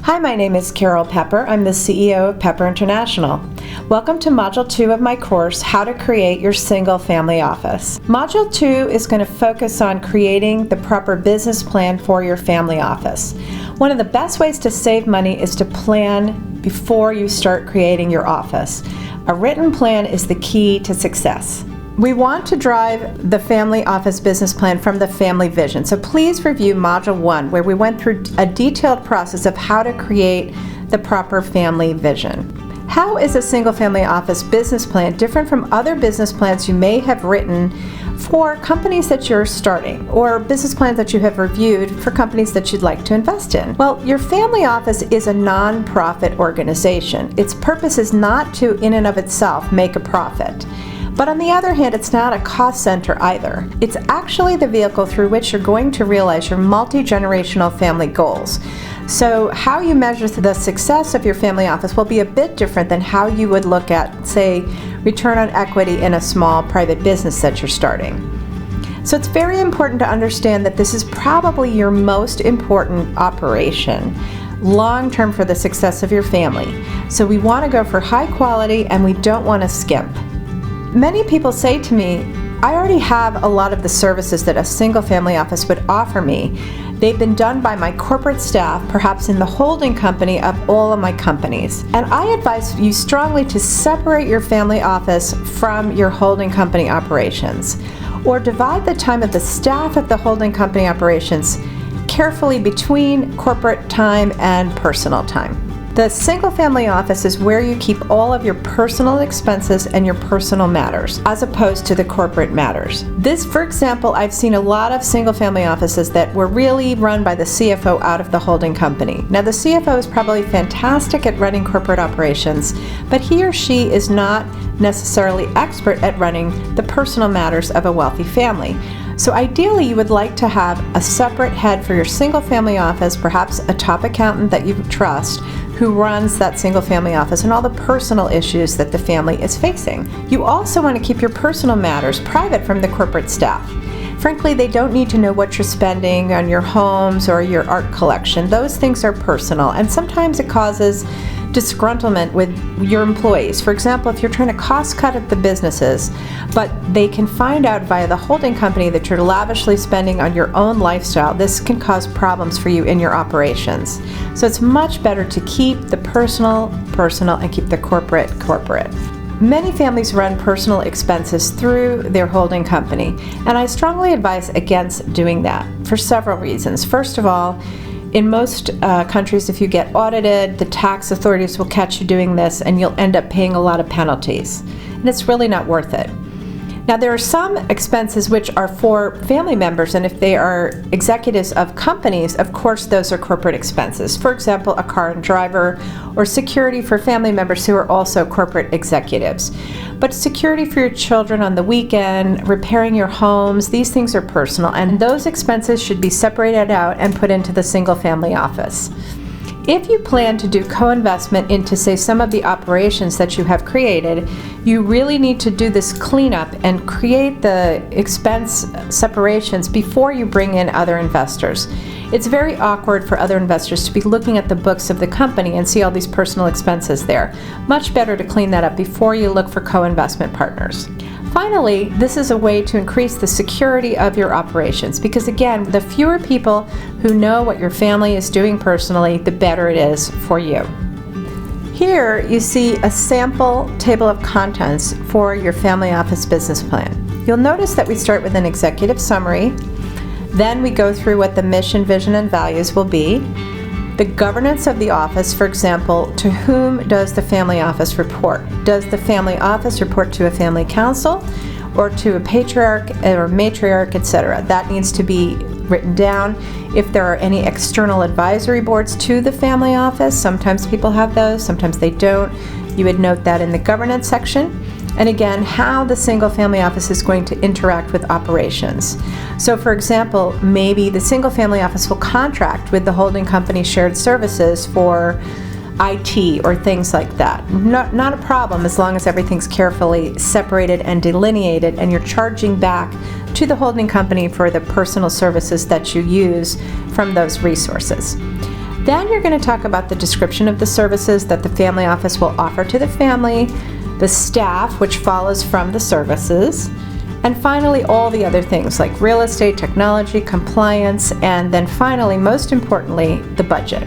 Hi, my name is Carol Pepper. I'm the CEO of Pepper International. Welcome to Module 2 of my course, How to Create Your Single Family Office. Module 2 is going to focus on creating the proper business plan for your family office. One of the best ways to save money is to plan before you start creating your office. A written plan is the key to success. We want to drive the family office business plan from the family vision. So please review Module 1, where we went through a detailed process of how to create the proper family vision. How is a single family office business plan different from other business plans you may have written for companies that you're starting, or business plans that you have reviewed for companies that you'd like to invest in? Well, your family office is a non-profit organization. Its purpose is not to, in and of itself, make a profit. But on the other hand, it's not a cost center either. It's actually the vehicle through which you're going to realize your multi-generational family goals. So how you measure the success of your family office will be a bit different than how you would look at, say, return on equity in a small private business that you're starting. So it's very important to understand that this is probably your most important operation long-term for the success of your family. So we want to go for high quality and we don't want to skimp. Many people say to me, I already have a lot of the services that a single family office would offer me. They've been done by my corporate staff, perhaps in the holding company of all of my companies. And I advise you strongly to separate your family office from your holding company operations, or divide the time of the staff of the holding company operations carefully between corporate time and personal time. The single family office is where you keep all of your personal expenses and your personal matters, as opposed to the corporate matters. This, for example, I've seen a lot of single family offices that were really run by the CFO out of the holding company. Now, the CFO is probably fantastic at running corporate operations, but he or she is not necessarily expert at running the personal matters of a wealthy family. So ideally, you would like to have a separate head for your single family office, perhaps a top accountant that you trust, who runs that single family office and all the personal issues that the family is facing. You also want to keep your personal matters private from the corporate staff. Frankly, they don't need to know what you're spending on your homes or your art collection. Those things are personal, and sometimes it causes disgruntlement with your employees. For example, if you're trying to cost cut at the businesses, but they can find out via the holding company that you're lavishly spending on your own lifestyle, this can cause problems for you in your operations. So it's much better to keep the personal, and keep the corporate. Many families run personal expenses through their holding company, and I strongly advise against doing that for several reasons. First of all, in most countries, if you get audited, the tax authorities will catch you doing this and you'll end up paying a lot of penalties. And it's really not worth it. Now, there are some expenses which are for family members, and if they are executives of companies, of course those are corporate expenses. For example, a car and driver, or security for family members who are also corporate executives. But security for your children on the weekend, repairing your homes, these things are personal, and those expenses should be separated out and put into the single family office. If you plan to do co-investment into, say, some of the operations that you have created, you really need to do this cleanup and create the expense separations before you bring in other investors. It's very awkward for other investors to be looking at the books of the company and see all these personal expenses there. Much better to clean that up before you look for co-investment partners. Finally, this is a way to increase the security of your operations, because again, the fewer people who know what your family is doing personally, the better it is for you. Here you see a sample table of contents for your family office business plan. You'll notice that we start with an executive summary, then we go through what the mission, vision, and values will be. The governance of the office, for example, to whom does the family office report? Does the family office report to a family council or to a patriarch or matriarch, etc.? That needs to be written down. If there are any external advisory boards to the family office, sometimes people have those, sometimes they don't. You would note that in the governance section. And again, how the single family office is going to interact with operations. So for example, maybe the single family office will contract with the holding company shared services for IT or things like that. Not a problem as long as everything's carefully separated and delineated and you're charging back to the holding company for the personal services that you use from those resources. Then you're going to talk about the description of the services that the family office will offer to the family, the staff, which follows from the services, and finally all the other things like real estate, technology, compliance, and then finally, most importantly, the budget.